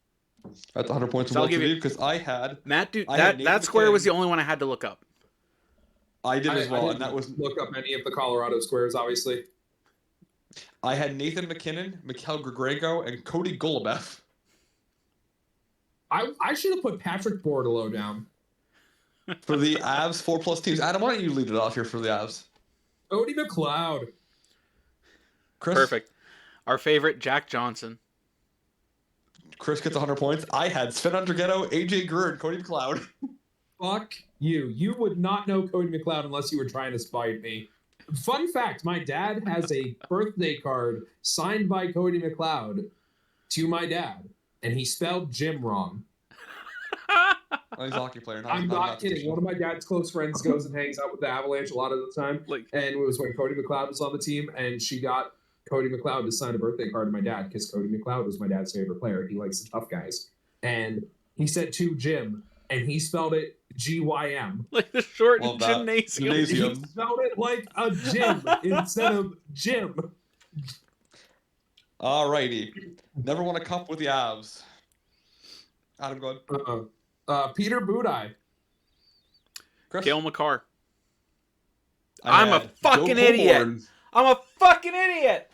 That's 100 points So I'll give you because I had Matt. That square was the only one I had to look up. I did as well, I and that was look up any of the Colorado squares, obviously. I had Nathan McKinnon, Mikhail Grigorenko, and Cody Golubev. I should have put Patrick Bordelot down. For the Avs 4+ teams. Adam, why don't you lead it off here for the Avs? Cody McLeod. Chris? Perfect. Our favorite, Jack Johnson. Chris gets 100 points. I had Sven Underghetto, AJ Greer, and Cody McLeod. Fuck you. You would not know Cody McLeod unless you were trying to spite me. Fun fact, my dad has a birthday card signed by Cody McLeod to my dad, and he spelled Jim wrong. Oh, he's a hockey player. I'm not kidding. One of my dad's close friends goes and hangs out with the Avalanche a lot of the time. And it was when Cody McLeod was on the team, and she got Cody McLeod to sign a birthday card to my dad because Cody McLeod was my dad's favorite player. He likes the tough guys. And he said to Jim, and he spelled it GYM. Like the short gymnasium. He spelled it like a gym instead of Jim. Alrighty. Never won a cup with the Avs. Adam, go ahead. Peter Budaj. Chris? Cale Makar. I'm a fucking idiot. I'm a fucking idiot.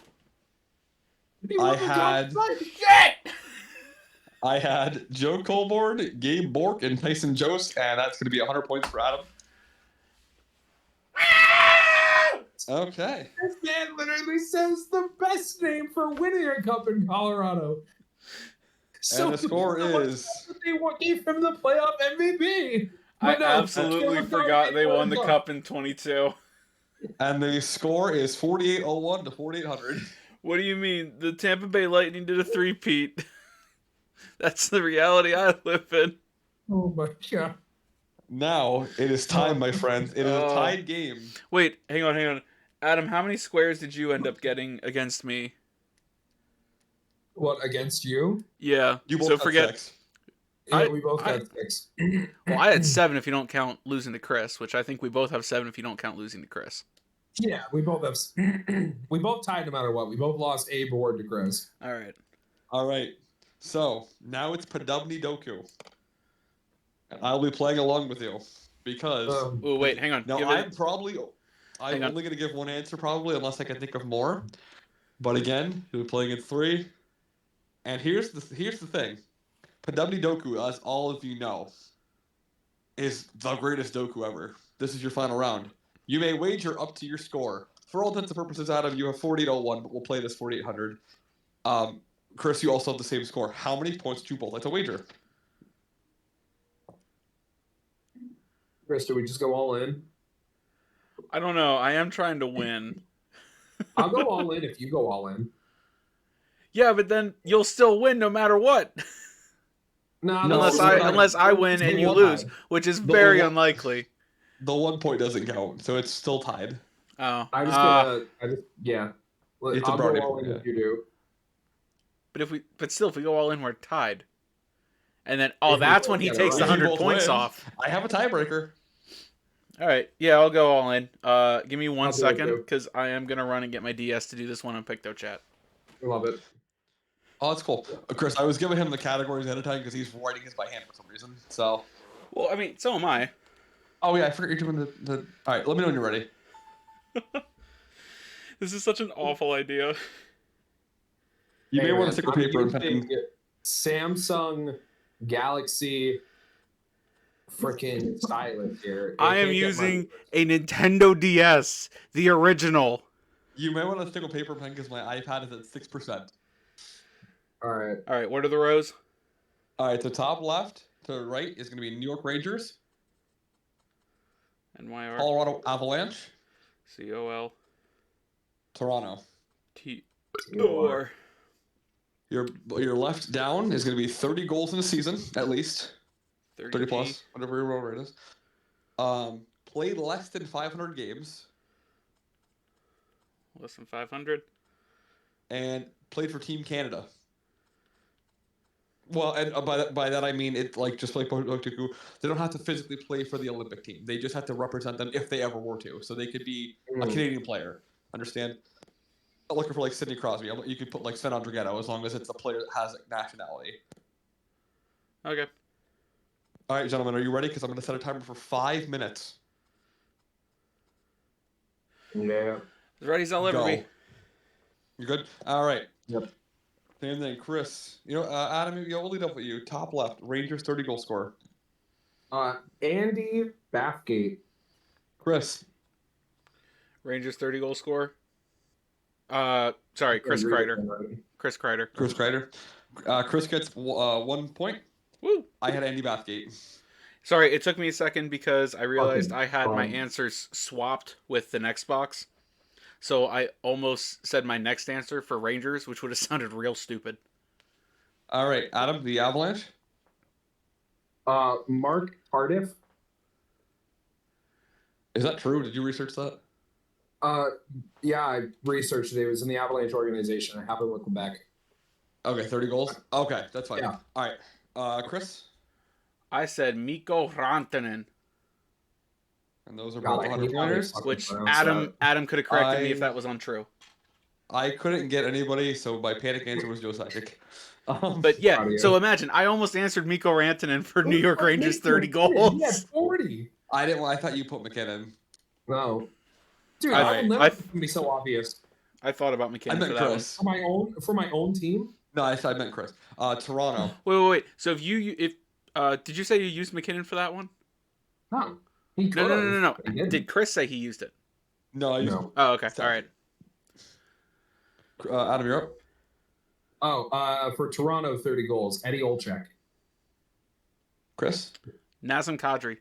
I had Joe Colborne, Gabe Bork, and Tyson Jost, and that's going to be 100 points for Adam. Okay. This man literally says the best name for winning a cup in Colorado. And the score is... They gave him the playoff MVP. I absolutely forgot they won the cup in 22. And the score is 4801 to 4800. What do you mean? The Tampa Bay Lightning did a three-peat. That's the reality I live in. Oh my god. Now it is time, my friends. It is a tied game. Wait, hang on. Adam, how many squares did you end up getting against me? What, against you? Yeah. You both so got forget. 6. Yeah, we both got 6. Well, I had 7 if you don't count losing to Chris, which I think we both have 7 if you don't count losing to Chris. Yeah, we both have. We both tied no matter what. We both lost a board to Chris. All right. So now it's Padubni Doku, and I'll be playing along with you because. Oh wait, hang on. No, I'm only gonna give one answer probably unless I can think of more. But again, we'll be playing in 3. And here's the thing. Padubni Doku, as all of you know, is the greatest Doku ever. This is your final round. You may wager up to your score. For all intents and purposes, Adam, you have 4801, but we'll play this 4800. Chris, you also have the same score. How many points do you both like to wager? Chris, do we just go all in? I don't know. I am trying to win. I'll go all in if you go all in. Yeah, but then you'll still win no matter what. No, unless I win and you lose, which is very unlikely. The 1 point doesn't count, so it's still tied. Oh, yeah. It's I'll a go brownie, all in if you do. But still, if we go all in, we're tied. And then, that's when he takes the 100 points off. I have a tiebreaker. All right, yeah, I'll go all in. Give me 1 I'll do it second, too. because I am gonna run and get my DS to do this one on PictoChat. I love it. Oh, that's cool. Chris, I was giving him the categories ahead of time because he's writing his by hand for some reason. So. Well, I mean, so am I. Oh yeah, I forgot you're doing the. All right, let me know when you're ready. This is such an awful idea. You may want to stick with paper and pen. Samsung Galaxy freaking stylus here. I am using a Nintendo DS, the original. You may want to stick with paper and pen because my iPad is at 6%. All right. What are the rows? All right, the top left to right is going to be New York Rangers, NYR, Colorado Avalanche, COL, Toronto. TOR. Your left down is going to be 30 goals in a season, at least. 30 plus, G. whatever your rate is. Played less than 500 games. Less than 500. And played for Team Canada. Well, and by that I mean it just like Potoku, they don't have to physically play for the Olympic team. They just have to represent them if they ever were to. So they could be a Canadian player. Understand? I'm looking for like Sidney Crosby. You could put like Sven Andrighetto as long as it's a player that has nationality. Okay. All right, gentlemen, are you ready? Because I'm going to set a timer for 5 minutes. Yeah. As ready as I'll ever be. You good? All right. Yep. Same thing, Chris. Adam, we'll lead up with you. Top left, Rangers 30 goal scorer. Andy Bathgate. Chris. Rangers 30 goal scorer. Sorry, Chris Kreider. Chris Kreider. Chris Kreider. Chris gets 1 point. Woo! I had Andy Bathgate. Sorry, it took me a second because I realized I had my answers swapped with the next box. So I almost said my next answer for Rangers, which would have sounded real stupid. All right, Adam, the Avalanche. Mark Cardiff. Is that true? Did you research that? Yeah, I researched it. It was in the Avalanche organization. I happened with Quebec. Okay, 30 goals. Okay, that's fine. Yeah. All right, Chris. I said Mikko Rantanen, And those are both 100 pointers. which Adam could have corrected me if that was untrue. I couldn't get anybody, so my panic answer was Joe Sakic. But yeah, so imagine I almost answered Mikko Rantanen for New York Rangers 30 goals. He had 40. I thought you put McKinnon. No. Dude, I I'll never be so obvious. I thought about McKinnon I meant for that Chris. For my own team? No, I meant Chris. Toronto. one. Wait. So if did you say you used McKinnon for that one? No. No. Did Chris say he used it? No, I used. No. Oh, okay. All right. Adam, you're up. For Toronto, 30 goals. Eddie Olczyk. Chris. Nazem Kadri.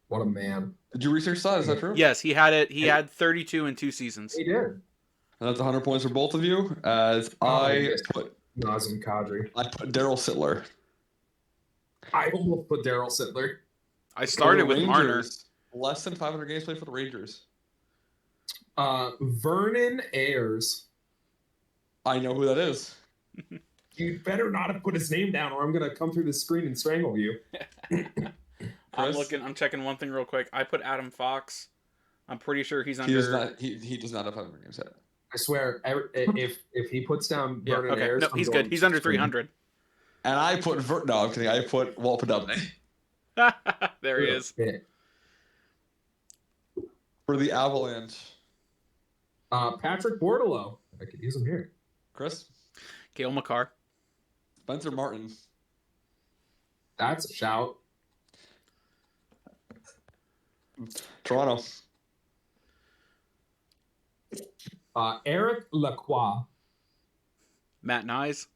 What a man. Did you research that? Is that true? Yes, he had it. He had 32 in 2 seasons. He did. And that's 100 points for both of you. As I put Nazem Kadri. I put Daryl Sittler. I almost put Daryl Sittler. I started with Marner. Less than 500 games played for the Rangers. Vernon Ayers. I know who that is. You better not have put his name down, or I'm gonna come through the screen and strangle you. I'm checking one thing real quick. I put Adam Fox. I'm pretty sure he's under. He does not have 500 games yet. I swear, if he puts down Vernon Ayers, no, he's good. He's under 300. And I put no, I'm kidding. I put Walt Podubny. There he is. For the Avalanche. Patrick Bortolo. I could use him here. Chris. Cale Makar. Spencer Martin. That's a shout. Toronto. Eric Lacroix. Matt Nyes.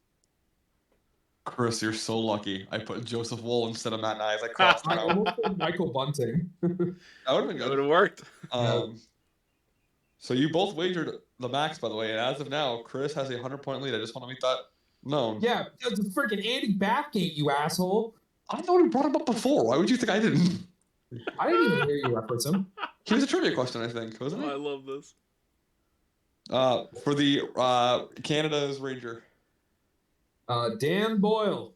Chris, you're so lucky. I put Joseph Wool instead of Matt Nyes. I crossed him I out. almost put Michael Bunting. That would have been It good. would have worked. So you both wagered the max, by the way, and as of now, Chris has a 100-point lead. I just want to make that known. Yeah, it's a freaking Andy Bathgate, you asshole. I already brought him up before. Why would you think I didn't? I didn't even hear you reference him. He was a trivia question, I think, wasn't he? I love this. For the Canada's Ranger. Dan Boyle.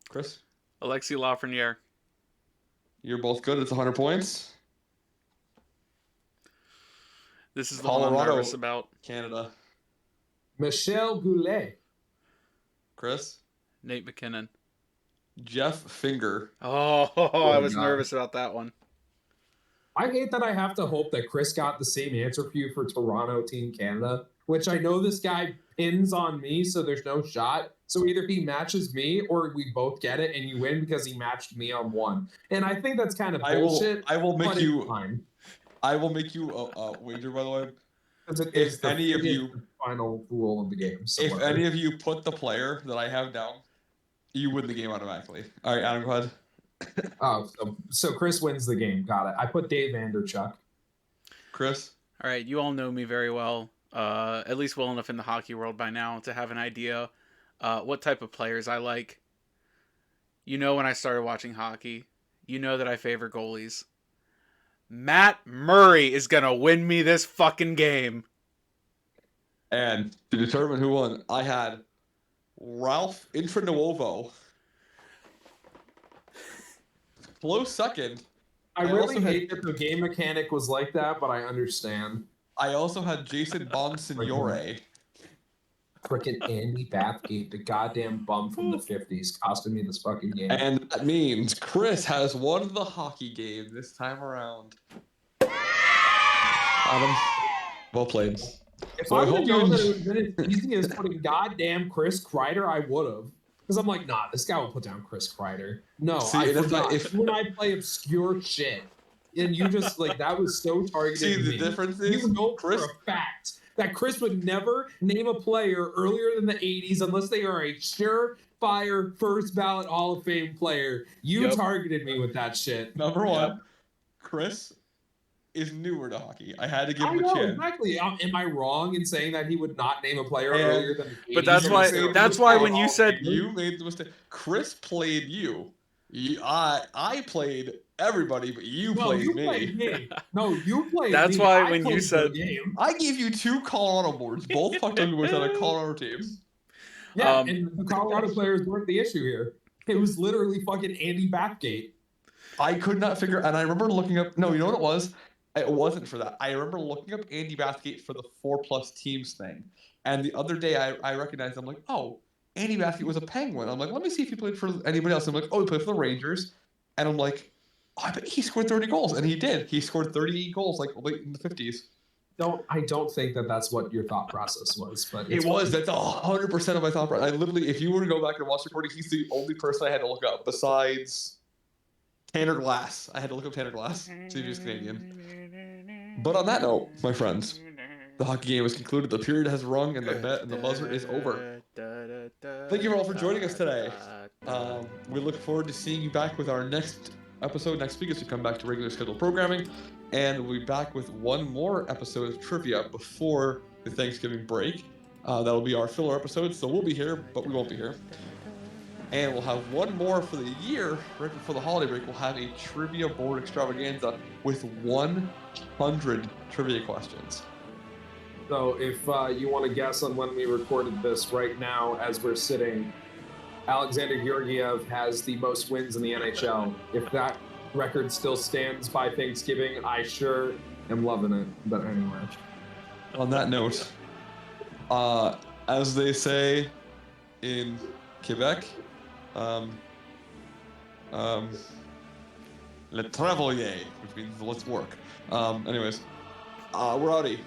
Chris? Alexis Lafreniere. You're both good. It's 100 points. This is the one I'm nervous about. Canada. Michel Goulet. Chris? Nate McKinnon. Jeff Finger. Oh, I was nervous about that one. I hate that I have to hope that Chris got the same answer for you for Toronto Team Canada, which I know this guy pins on me, so there's no shot. So either he matches me or we both get it and you win because he matched me on one. And I think that's kind of bullshit. I will make you fine. I will make you a wager, by the way. If any of you final rule of the game. If any of you put the player that I have down, you win the game automatically. All right, Adam, go ahead. So Chris wins the game. Got it. I put Dave Vanderchuk. Chris? All right, you all know me very well, at least well enough in the hockey world by now to have an idea what type of players I like. You know when I started watching hockey, you know that I favor goalies. Matt Murray is going to win me this fucking game. And to determine who won, I had Ralph Intranuovo. Close second. I really hate that the game mechanic was like that, but I understand. I also had Jason Bonsignore. Frickin' Andy Bathgate, the goddamn bum from the 50s, costing me this fucking game. And that means Chris has won the hockey game this time around. Adam, well played. If I would have known that it would have been as easy as putting goddamn Chris Kreider, I would have. Because I'm like, nah, this guy will put down Chris Kreider. No, I forgot. When I play obscure shit, and you just, like, that was so targeted. See, to the me. difference is, you know Chris, for a fact that Chris would never name a player earlier than the 80s unless they are a surefire first ballot Hall of Fame player. You targeted me with that shit. Number one, Chris is newer to hockey. I had to give him a chance. Exactly. Am I wrong in saying that he would not name a player earlier than the 80s? But that's why when you said you made the mistake, Chris played you. I played everybody, but you played me. Played me. No, you played That's me. why when you said I gave you 2 Colorado boards, both fucked up with a Colorado team. Yeah, and the Colorado players weren't the issue here. It was literally fucking Andy Bathgate. I could not figure, and I remember looking up. No, you know what it was? It wasn't for that. I remember looking up Andy Bathgate for the 4+ teams thing, and the other day I recognized. I'm like, oh, Andy Bathgate was a Penguin. I'm like, let me see if he played for anybody else. I'm like, oh, he played for the Rangers, and I'm like, oh, I bet he scored 30 goals, and he did. He scored 30 goals like late in the 50s. I don't think that that's what your thought process was, but it was. That's 100% of my thought process. I literally, if you were to go back and watch the recording, he's the only person I had to look up besides Tanner Glass. I had to look up Tanner Glass, see if he was Canadian. But on that note, my friends, the hockey game is concluded. The period has rung, and the buzzer is over. Thank you all for joining us today. We look forward to seeing you back with our next episode next week as we come back to regular scheduled programming, and we'll be back with one more episode of trivia before the Thanksgiving break. That'll be our filler episode, so we'll be here, but we won't be here. And we'll have one more for the year, right before the holiday break. We'll have a trivia board extravaganza with 100 trivia questions. So if you want to guess on when we recorded this, right now as we're sitting, Alexander Georgiev has the most wins in the NHL. If that record still stands by Thanksgiving, I sure am loving it. But anyway. On that note, as they say in Quebec, le travailler, which means let's work. Anyways, we're outie.